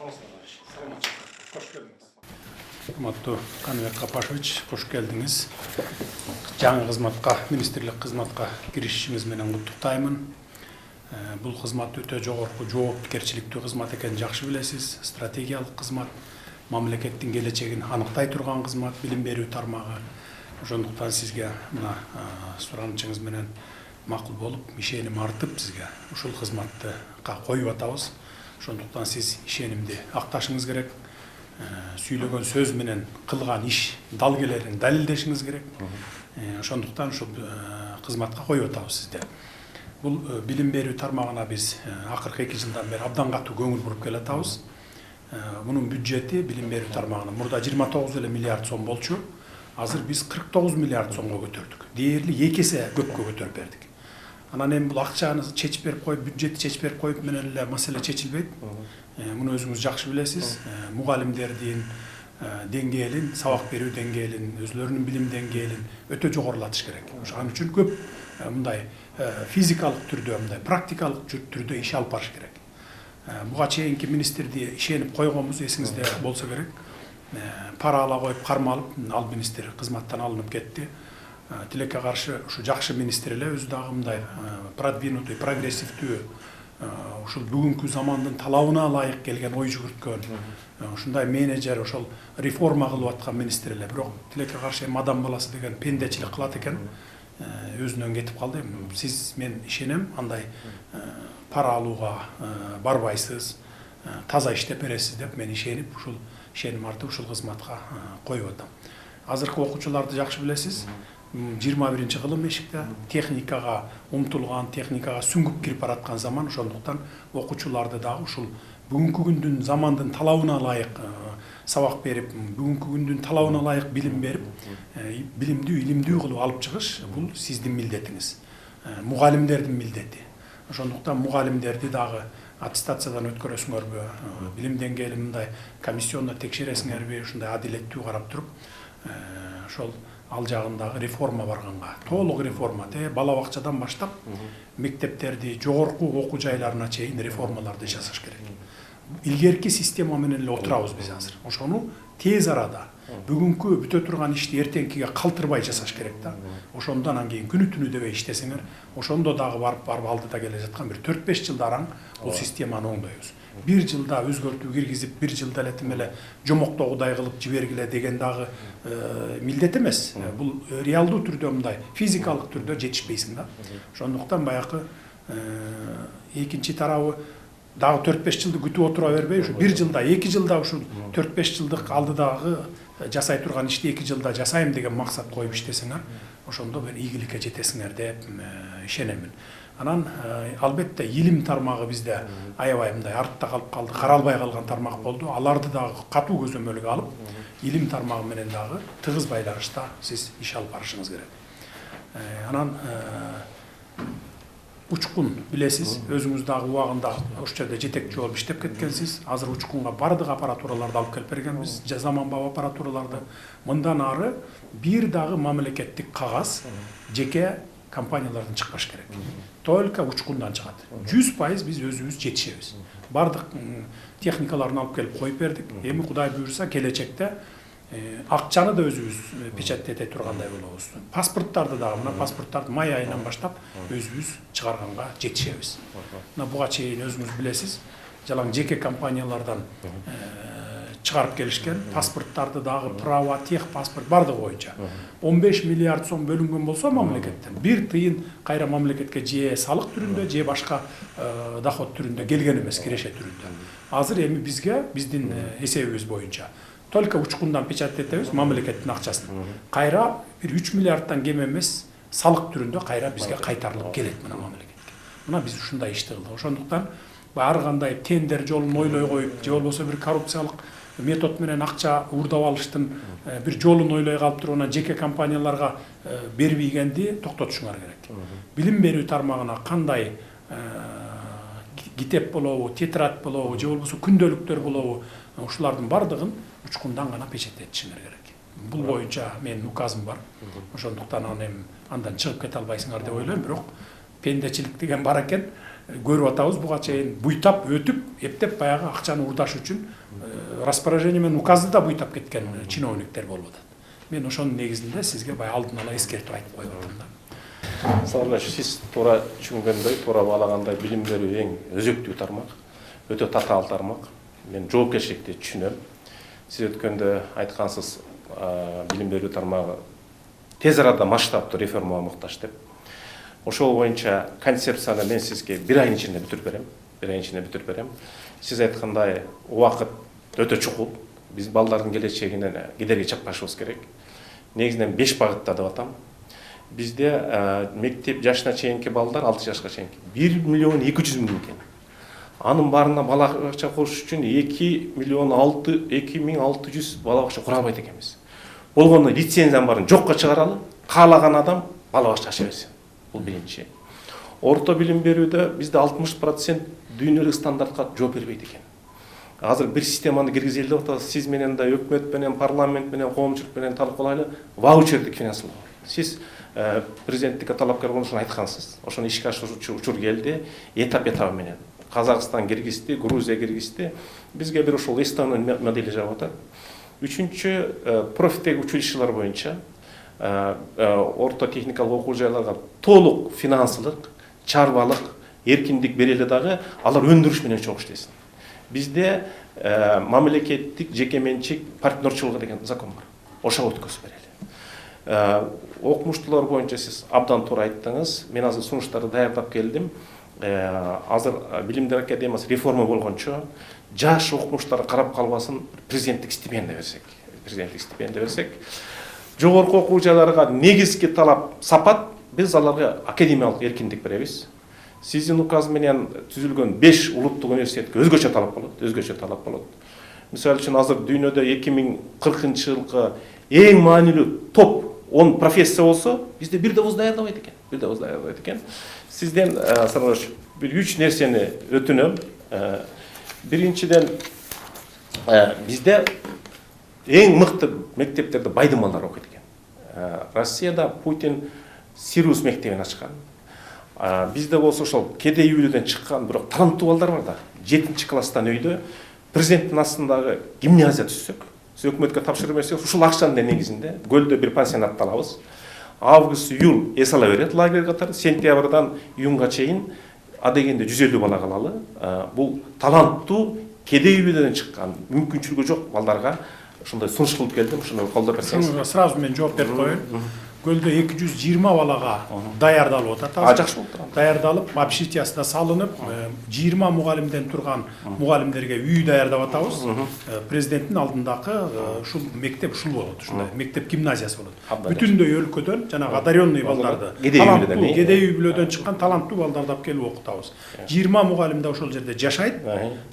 Hoş geldiniz. Hurmatly Kanibek Kapashevich, hoş geldiniz. Жаңы кызматка, министрлик кызматка киришишиңиз менен куттуктаймын. Бул кызмат өтө жогорку жоопкерчиликтүү кызмат экенин жакшы билесиз. Стратегиялык кызмат, мамлекеттин келечегин аныктай турган кызмат, билим берүү тармагы. Ошондуктан сизге мына суранычыңыз менен макул болуп, ишеним артып сизге ушул кызматты коюп атабыз. Ошондуктан сиз ишенимди акташыңыз керек. Сүйлөгөн сөз менен кылган иш далгелерин далилдешиңиз керек. Ошондуктан ушул кызматка коюп атабыз сизди. Бул билим берүү тармагына биз акыркы 2 жылдан бери абдан катуу көңүл буруп келатабыз. Мунун бюджети билим берүү тармагына мурда 29 миллиард сом болчу. Азыр биз 49 миллиард сомго көтөрдүк. Дээрлик 2 эсе көпкө көтөрүп бердик. Анан эми бул акчаны чечип берип коюп, бюджетти чечип берип коюп менен эле маселе чечилбейт. Муну өзүңүз жакшы билесиз. Мугалимдердин деңгээлин, сабак берүү деңгээлин, өзлөрүнүн билим деңгээлин өтө жогорулатыш керек. Ошон үчүн көп мындай физикалык түрдө, мындай практикалык түрдө иш алып барыш керек. Буга чейинки министрди ишенип койгонбуз, эсиңизде болсо керек. Пара ала коюп кармалып, ал министр кызматтан алынып кетти. Тилекке каршы ушу жакшы министр эле өзү дагы мындай продвинутый, прогрессивдүү, ушул бүгүнкү замандын талабына ылайык келген ой жүгүрткөн, ушундай менеджер, ошол реформа кылып аткан министр эле. Бирок тилекке каршы адам баласы деген пендечилик кылат экен, өзүнөн кетип калды. Сиз мен ишенем, андай пара алууга барбайсыз, таза иштеп бересиз деп мен ишенип, ушул ишеним артып ушул кызматка коюп атам. Азыркы окуучуларды жакшы билесиз. 21 кылым эшикте техникага умтулган, техникага сүңгүп кирип бараткан заман, ошондуктан окуучуларды дагы ушул бүгүнкү күндүн замандын талабына ылайык сабак берип, бүгүнкү күндүн талабына ылайык билим берип, билимдүү, илимдүү кылып алып чыгыш бул сиздин милдетиңиз. Мугалимдердин милдети. Ошондуктан мугалимдерди дагы аттестациядан өткөрөсүңөрбү, билим деңгээлин мындай комиссиондо текшересиңерби, ушундай адилеттүү карап туруп, ошол ал жагындагы реформа барганга, толук реформа, бала бакчадан баштап мектептерди, жогорку окуу жайларына чейин реформаларды жасаш керек. Илгерки система менен эле отурабыз биз азыр. Ошону тез арада бүгүнкү бүтө турган ишти эртеңкиге калтырбай жасаш керек да. Ошондон анан кийин күнү түнү дебей иштесеңер, ошондо дагы барып алдыда келе жаткан бир 4-5 жылда араң бул системаны оңдойбуз. 1 жылда өзгөртүү киргизип, 1 жылда эле тим эле жомоктогудай кылып жибергиле деген дагы милдет эмес. Бул реалдуу түрдө мындай физикалык түрдө жетишпейсиң да. Ошондуктан баягы экинчи тарабы дагы 4-5 жылды күтүп отура бербей, ушу 1 жылда, 2 жылда ушул 4-5 жылдык алдыдагы жасай турган ишти 2 жылда жасайм деген максат коюп иштесеңер, ошондо бир ийгиликке жетесиңер деп ишенемин. Анан албетте илим тармагы бизде аябай мындай артта калып калды, каралбай калган тармак болду. Аларды дагы катуу көзөмөлгө алып, илим тармагы менен дагы тыгыз байланышта сиз иш алып барышыңыз керек. Анан учкун билесиз, өзүңүз дагы убагында ошол жерде жетекчи болуп иштеп кеткенсиз. Азыр учкунга бардык аппаратураларды алып келип бергенбиз, заманбап аппаратураларды. Мындан ары бир дагы мамлекеттик кагаз жеке компаниялардан чыкпаш керек. Только учкундан чыгат. 100% биз өзүбүз жетишебиз. Бардык техникаларын алып келип коюп бердик. Эми Кудай буйрса келечекте акчаны да өзүбүз печаттете тургандай болобуз. Паспорттарды дагы, мына паспорттарды май айынан баштап өзүбүз чыгарганга жетишебиз. Мына буга чейин өзүңүз билесиз, жалаң жеке компаниялардан чыгарып келишкен паспорттарды дагы право, техпаспорт бардыгы боюнча 15 миллиард сом бөлүнгөн болсо мамлекеттен 1 тыйын кайра мамлекетке же салык түрүндө, же башка доход түрүндө келген эмес, киреше түрүндө. Азыр эми бизге биздин эсебибиз боюнча только учкундан печаттетебиз мамлекеттин акчасын. Кайра бир 3 миллиардтан кем эмес салык түрүндө кайра бизге кайтарылып келет мына мамлекетке. Мына биз ушундай ишти кылдык. Ошондуктан ар кандай тендер жолун ойлой коюп, же болбосо бир коррупциялык метод менен акча уурдап алыштын бир жолун ойлой калып туруп анан жеке компанияларга бербегенди токтотушуңар керек. Билим берүү тармагына кандай китеп болобу, тетрадь болобу, же болбосо күндөлүктөр болобу, ушулардын бардыгын учкундан гана печаттетишиңер керек. Бул боюнча менин указым бар. Ошондуктан андан чыгып кете албайсыңар деп ойлойм, бирок пендечилик деген бар экен. көрүп атабыз. Буга чейин буйтап өтүп, эптеп баягы акчаны урдаш үчүн распоряжение менен указды да буйтап кеткен чиновниктер болуп атат. Мен ошонун негизинде сизге баягы алдын ала эскертип айтып коюп атам да. Сарбаш, сиз туура түшүнгөндөй, туура баалагандай билим берүү эң өзөктүү тармак, өтө татаал тармак. Мен жоопкерчиликти түшүнөм. Сиз өткөндө айткансыз, билим берүү тармагы тез арада масштабтуу реформага муктаж деп. Ошол боюнча концепцияны мен сизге бир айдын ичинде бүтүрүп берем. Сиз айткандай убакыт өтө чукул. Биз балдардын келечегинен кедерги чыкпашыбыз керек. Негизинен 5 багытта деп атам. Bizde mektep yaşına çeyinki balдар 6 yaşka çeyinki 1.200.000 eкен. Анын барына балабакча куруш үчүн 2.600.000 балабакча кура албайт экенбиз. Болгондо лицензиянын баарын жокко чыгаралы, каалаган адам балабакча аша берсин. Бул биринчи. Орто билим берүүдө бизде 60% дүйнөлүк стандартка жооп бербейт экен. Азыр бир системаны киргизели деп атабыз. Сиз менен да өкмөт менен, парламент менен, коомчулук менен талкуулайлы ваучердик финансылоо. Сиз президенттикке талапкер болушун айткансыз. Ошону ишке ашыруучу учур келди, этап менен. Казакстан киргизди, Грузия киргизди. Бизге бир ошол Эстония модели жагып атат. Үчүнчү, профиттеги училищелер боюнча орто техникалык окуу жайларга толук финансылык, чарбалык, эркиндик берели дагы алар өндүрүш менен чогуу иштесин. Бизде мамлекеттик жеке менчик партнерчилыгы деген закон бар. Ошого өткөзүп берели. Окумуштуулар боюнча сиз абдан туура айттыңыз. Мен азыр сунуштарды даярдап келдим. Азыр Билимдер академиясы реформа болгончо жаш окумуштар карап калбасын, президенттик стипендия берсек, жогорку окуу жайларга негизги талап сапат, биз аларга академиялык эркиндик беребиз. Сиздин указ менен түзүлгөн 5 улуттук университетке өзгөчө талап болот. Мисалы үчүн азыр дүйнөдө 2040-жылкы эң маанилүү топ 10 профессия болсо, бизде бир да вуз даярдабайт экен. Сизден Сарбаш бир 3 нерсени өтүнөм. Биринчиден, бизде эң мыкты мектептерде байдын балдар окуйт экен. Россияда Путин Сириус мектебин ачкан. Бизде болсо ошол кедей үйлөдөн чыккан бирок таланттуу балдар бар да. 7-класстан өйдө президенттин астындагы гимназия түзсөк, сиз өкмөткө тапшырып берсек, ушул акчанын негизинде Көлдө бир пансионатты алабыз. Август, июль эс ала берет лагерь катары, сентябрдан июнга чейин адегенде 150 бала калалы. Бул таланттуу кедей үйлөдөн чыккан, мүмкүнчүлүгү жок балдарга ушундай сунуш кылып келдим. Ушуну колдоп берсеңиз. Сразу мен жооп берип коеюн. Көлдө 220 балага даярдалып атат. Жакшы болуп турат. Даярдалып, общежитиясына салынып, 20 мугалимден турган мугалимдерге үй даярдап атабыз. Президенттин алдындагы ушул мектеп ушул болот, ушундай мектеп гимназиясы болот. Бүтүндөй өлкөдөн жанагы одаренный балдарды, кедей үйлөдөн чыккан таланттуу балдарды алып келип окутабыз. 20 мугалим да ошол жерде жашайт,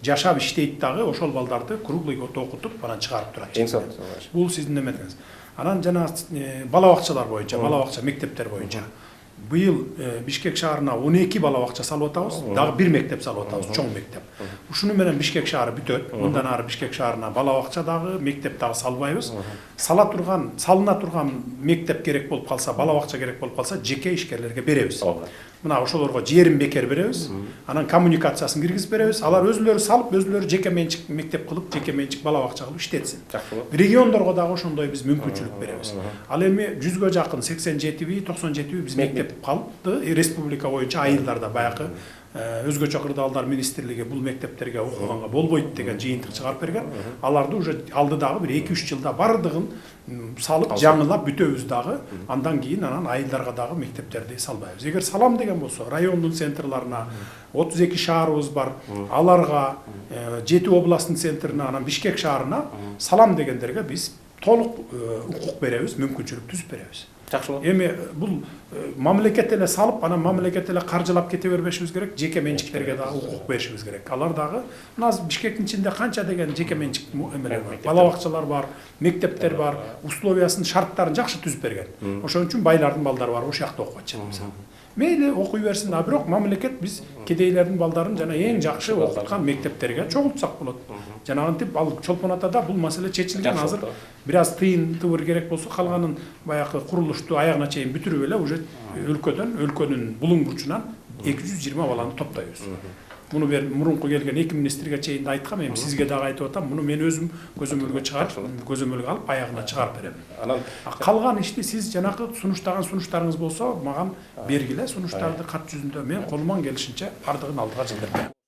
жашап иштейт дагы, ошол балдарды круглый год окутуп, анан чыгарып турат. Бул сиздин неметиңиз. Анан жана балабакчалар боюнча, балабакча мектептер боюнча быйыл Бишкек шаарына 12 балабакча салып атабыз, дагы бир мектеп салып атабыз, чоң мектеп. Ушуну менен Бишкек шаары бүтөт. Мындан ары Бишкек шаарына балабакча дагы, мектеп дагы салбайбыз. Салына турган мектеп керек болуп калса, балабакча керек болуп калса, жеке ишкерлерге беребиз. Мына ошолорго жерин бекер беребиз, анан коммуникациясын киргизип беребиз. Алар өзүлөрү салып, өзүлөрү жеке менчик мектеп кылып, жеке менчик балабакча кылып иштетсин. Региондорго дагы ошондой биз мүмкүнчүлүк беребиз. Ал эми 100гө жакын 87 биз мектеп калды. Республика боюнча айылдарда баягы өзгөчө кырдаалдар министрлиги бул мектептерге окуганга болбойт деген жыйынтык чыгарып берген. Аларды уже алдыдагы бир 2-3 жылда бардыгын салып, жаңылап бүтөбүз дагы. Андан кийин анан айылдарга дагы мектептерди салбайбыз. Эгер салам деген болсо, райондун центрларына 32 шаарыбыз бар. Аларга 7 областтын центрине, анан Бишкек шаарына салам дегендерге биз толук укук беребиз, мүмкүнчүлүк түзүп беребиз. Эми бул мамлекет эле салып, анан мамлекет эле каржылап кете бербешибиз керек, жеке менчиктерге дагы укук беришибиз керек. Алар дагы мына Бишкектин ичинде канча деген жеке менчик эмелер бар, балабакчалар бар, мектептер бар, условиясын, шарттарын жакшы түзүп берген. Ошон үчүн байлардын балдары бар, ошол жакта окуп атышат. Мейли окуй берсин, а бирок мамлекет биз кедейлердин балдарын жана эң жакшы окуткан мектептерге чогултсак болот. Жанагынтип ал Чолпон Атада бул маселе чечилген. Азыр бир аз тыйын тыбыр керек болсо, калганын баягы курулушту аягына чейин бүтүрүп эле уже өлкөнүн булуң бурчунан 220 баланы топтойбуз. Муну мен мурунку келген 2 министрге чейин айткам, эми сизге дагы айтып атам. Муну мен өзүм көзөмөлгө чыгарып, көзөмөлгө алып аягына чыгарып берем. Анан Калган ишти сиз жанакы сунуштаган сунуштарыңыз болсо, маган бергиле сунуштарды кат жүзүндө мен колуман келишинче бардыгын алдыга жылдырып берем.